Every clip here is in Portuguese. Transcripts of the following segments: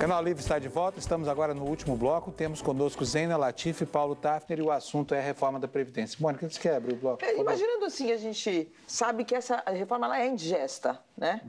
Canal Livre está de volta, estamos agora no último bloco, temos conosco Zeina Latif e Paulo Tafner e o assunto é a reforma da Previdência. Mônica, você quer abrir o bloco? Imaginando assim, a gente sabe que essa reforma ela é indigesta, né?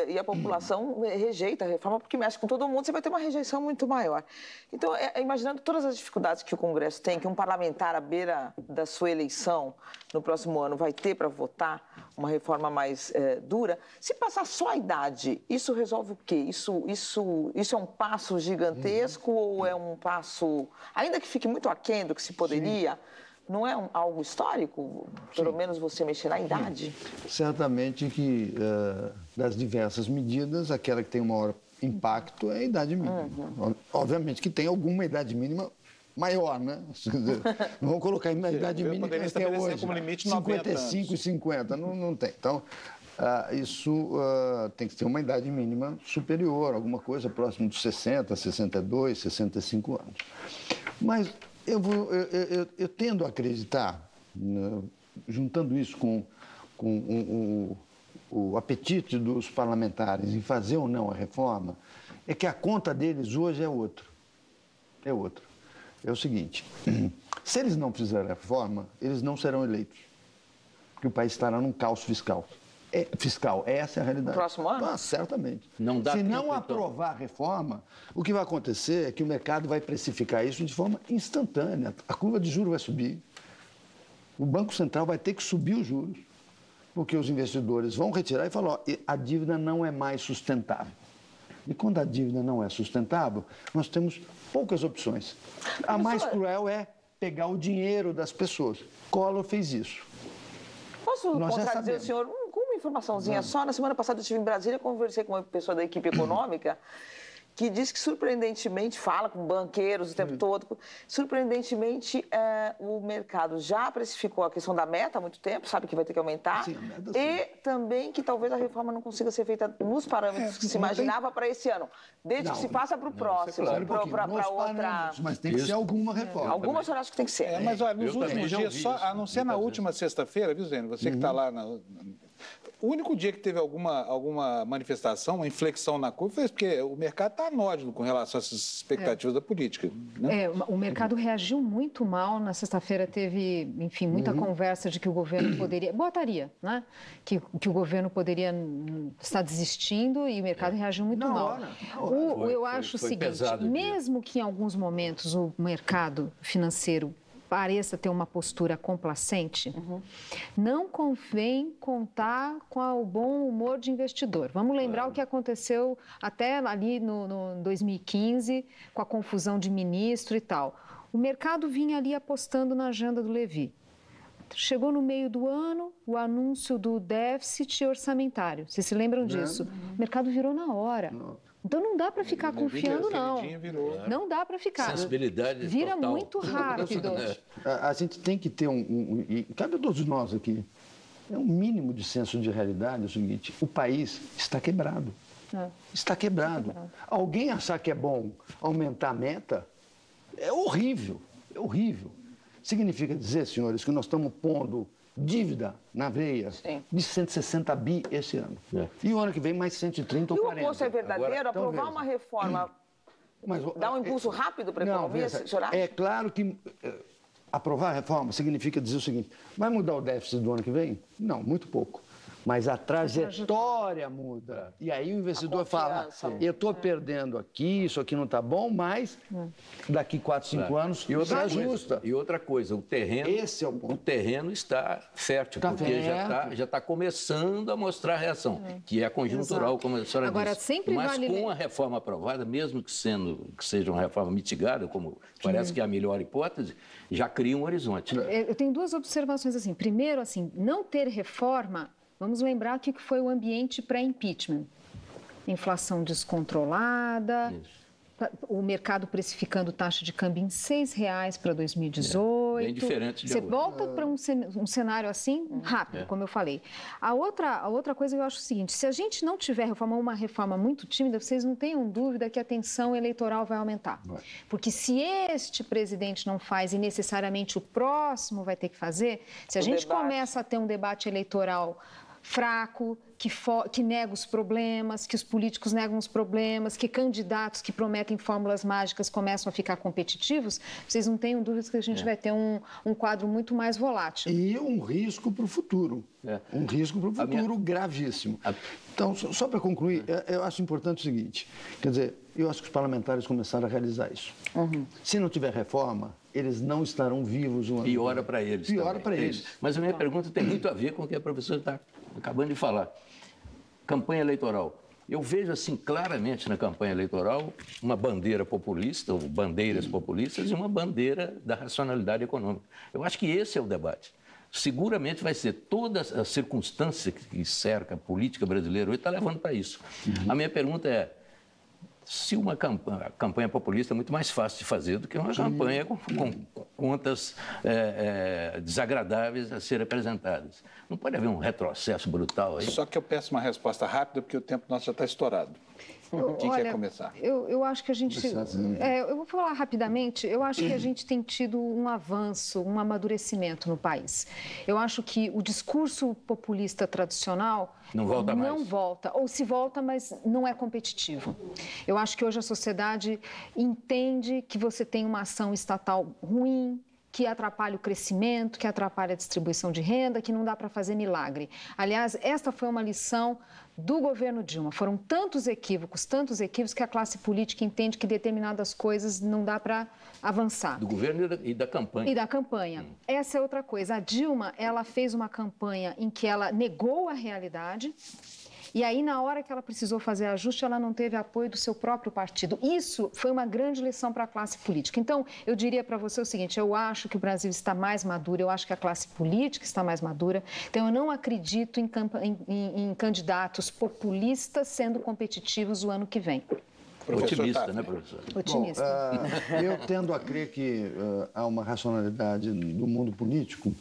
E a população rejeita a reforma porque mexe com todo mundo, você vai ter uma rejeição muito maior. Então, imaginando todas as dificuldades que o Congresso tem, que um parlamentar à beira da sua eleição no próximo ano vai ter para votar uma reforma mais dura, se passar só a idade, isso resolve o quê? Isso é um passo gigantesco ou é um passo, ainda que fique muito aquém do que se poderia, não é algo histórico? Pelo menos você mexer na idade? Certamente que das diversas medidas, aquela que tem o maior impacto é a idade mínima. Obviamente que tem alguma idade mínima maior, né? Não vamos colocar a idade mínima que nós temos hoje, como limite 55 e 50, não tem. Então, isso tem que ter uma idade mínima superior, alguma coisa próximo de 60, 62, 65 anos. Mas eu tendo a acreditar, juntando isso com o apetite dos parlamentares em fazer ou não a reforma, é que a conta deles hoje é outra. É outra. É o seguinte, se eles não fizerem a reforma, eles não serão eleitos. Porque o país estará num caos fiscal. Essa é a realidade. No próximo ano? Certamente. Se não aprovar a reforma, o que vai acontecer é que o mercado vai precificar isso de forma instantânea. A curva de juros vai subir. O Banco Central vai ter que subir os juros. Porque os investidores vão retirar e falar, a dívida não é mais sustentável. E quando a dívida não é sustentável, nós temos poucas opções. A mais cruel é pegar o dinheiro das pessoas. Collor fez isso. Posso contradizer o senhor com uma informaçãozinha só? Na semana passada eu estive em Brasília, conversei com uma pessoa da equipe econômica que diz que, surpreendentemente, fala com banqueiros o tempo todo, surpreendentemente, o mercado já precificou a questão da meta há muito tempo, sabe que vai ter que aumentar, e também que talvez a reforma não consiga ser feita nos parâmetros que se imaginava para esse ano, desde que se faça para o próximo, para outra... Mas tem que ser alguma reforma. Alguma eu acho que tem que ser. Mas olha, nos últimos dias, só a não ser na última sexta-feira, viu, Zeno? Você que está lá o único dia que teve alguma manifestação, uma inflexão na curva, foi porque o mercado está anódico com relação a essas expectativas da política. Né? O mercado reagiu muito mal. Na sexta-feira teve, enfim, muita conversa de que o governo poderia... Boataria, né? Que o governo poderia estar desistindo e o mercado reagiu muito mal. Eu acho o seguinte, mesmo que em alguns momentos o mercado financeiro pareça ter uma postura complacente, não convém contar com o bom humor de investidor. Vamos lembrar o que aconteceu até ali no 2015, com a confusão de ministro e tal. O mercado vinha ali apostando na agenda do Levy. Chegou no meio do ano, o anúncio do déficit orçamentário. Vocês se lembram disso? O mercado virou na hora. Então não dá para ficar confiando, não. Não dá para ficar. Sensibilidade vira total. muito rápido. A gente tem que ter e cabe a todos nós aqui, um mínimo de senso de realidade. É o seguinte, o país está quebrado. Está quebrado. Alguém achar que é bom aumentar a meta é horrível. É horrível. Significa dizer, senhores, que nós estamos pondo dívida na veia de 160 bi esse ano. E o ano que vem mais 130 ou 40. E o oposto é verdadeiro? Aprovar uma reforma dá um impulso rápido para a economia, senhor acha? É claro que aprovar a reforma significa dizer o seguinte, vai mudar o déficit do ano que vem? Não, muito pouco. Mas a trajetória muda. E aí o investidor fala, eu estou perdendo aqui, isso aqui não está bom, mas daqui 4, 5 anos se ajusta. E outra coisa, o terreno está fértil, porque já está começando a mostrar a reação, que é conjuntural, como a senhora Agora, disse. sempre mas com a reforma aprovada, mesmo que seja uma reforma mitigada, como parece que é a melhor hipótese, já cria um horizonte. Eu tenho duas observações assim. Primeiro, assim, não ter reforma. Vamos lembrar que foi o ambiente pré-impeachment. Inflação descontrolada, o mercado precificando taxa de câmbio em R$6 para 2018. Bem diferente de Você agora. volta para um cenário assim, rápido, como eu falei. A outra coisa eu acho o seguinte, se a gente não tiver reforma, uma reforma muito tímida, vocês não tenham dúvida que a tensão eleitoral vai aumentar. Porque se este presidente não faz e necessariamente o próximo vai ter que fazer, se a gente começa a ter um debate eleitoral fraco, que nega os problemas, que os políticos negam os problemas, que candidatos que prometem fórmulas mágicas começam a ficar competitivos, vocês não tenham dúvidas que a gente vai ter um quadro muito mais volátil. E um risco para o futuro. Um risco para o futuro gravíssimo. Então, só para concluir, eu acho importante o seguinte, quer dizer, eu acho que os parlamentares começaram a realizar isso. Se não tiver reforma, eles não estarão vivos. Piora para eles. Piora para eles. Mas a minha pergunta tem muito a ver com o que a professora está acabando de falar. Campanha eleitoral. Eu vejo, assim, claramente na campanha eleitoral uma bandeira populista, ou bandeiras populistas, e uma bandeira da racionalidade econômica. Eu acho que esse é o debate. Seguramente vai ser toda a circunstância que cerca a política brasileira hoje está levando para isso. A minha pergunta é, se uma campanha populista é muito mais fácil de fazer do que uma campanha com contas desagradáveis a serem apresentadas. Não pode haver um retrocesso brutal aí? Só que eu peço uma resposta rápida, porque o tempo nosso já está estourado. Quem quer começar? Eu acho que a gente... eu vou falar rapidamente. Eu acho que a gente tem tido um avanço, um amadurecimento no país. Eu acho que o discurso populista tradicional... Não volta mais. Não volta. Ou se volta, mas não é competitivo. Eu acho que hoje a sociedade entende que você tem uma ação estatal ruim, que atrapalha o crescimento, que atrapalha a distribuição de renda, que não dá para fazer milagre. Aliás, esta foi uma lição do governo Dilma. Foram tantos equívocos, que a classe política entende que determinadas coisas não dá para avançar. Do governo e da campanha. E da campanha. Essa é outra coisa. A Dilma, ela fez uma campanha em que ela negou a realidade. E aí, na hora que ela precisou fazer ajuste, ela não teve apoio do seu próprio partido. Isso foi uma grande lição para a classe política. Então, eu diria para você o seguinte, eu acho que o Brasil está mais maduro, eu acho que a classe política está mais madura. Então, eu não acredito em candidatos populistas sendo competitivos o ano que vem. Otimista, né, professor? Otimista. Bom, eu tendo a crer que há uma racionalidade do mundo político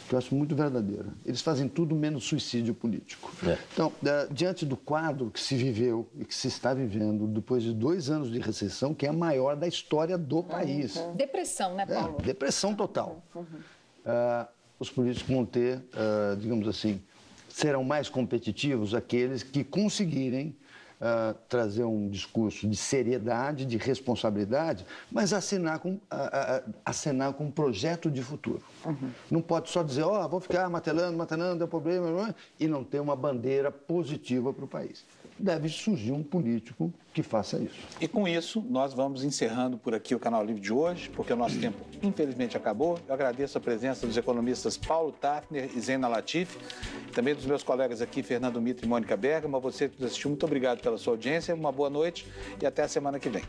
que eu acho muito verdadeira. Eles fazem tudo menos suicídio político. Então, diante do quadro que se viveu e que se está vivendo depois de 2 anos de recessão, que é a maior da história do país. Depressão, né, Paulo? Depressão total. Os políticos vão ter, digamos assim, serão mais competitivos aqueles que conseguirem trazer um discurso de seriedade, de responsabilidade, mas acenar com um projeto de futuro. Não pode só dizer, vou ficar martelando, deu problema, e não ter uma bandeira positiva para o país. Deve surgir um político que faça isso. E com isso, nós vamos encerrando por aqui o Canal Livre de hoje, porque o nosso tempo, infelizmente, acabou. Eu agradeço a presença dos economistas Paulo Tafner e Zena Latif, também dos meus colegas aqui, Fernando Mitre e Mônica Bergamo. Você que nos assistiu, muito obrigado pela sua audiência, uma boa noite e até a semana que vem.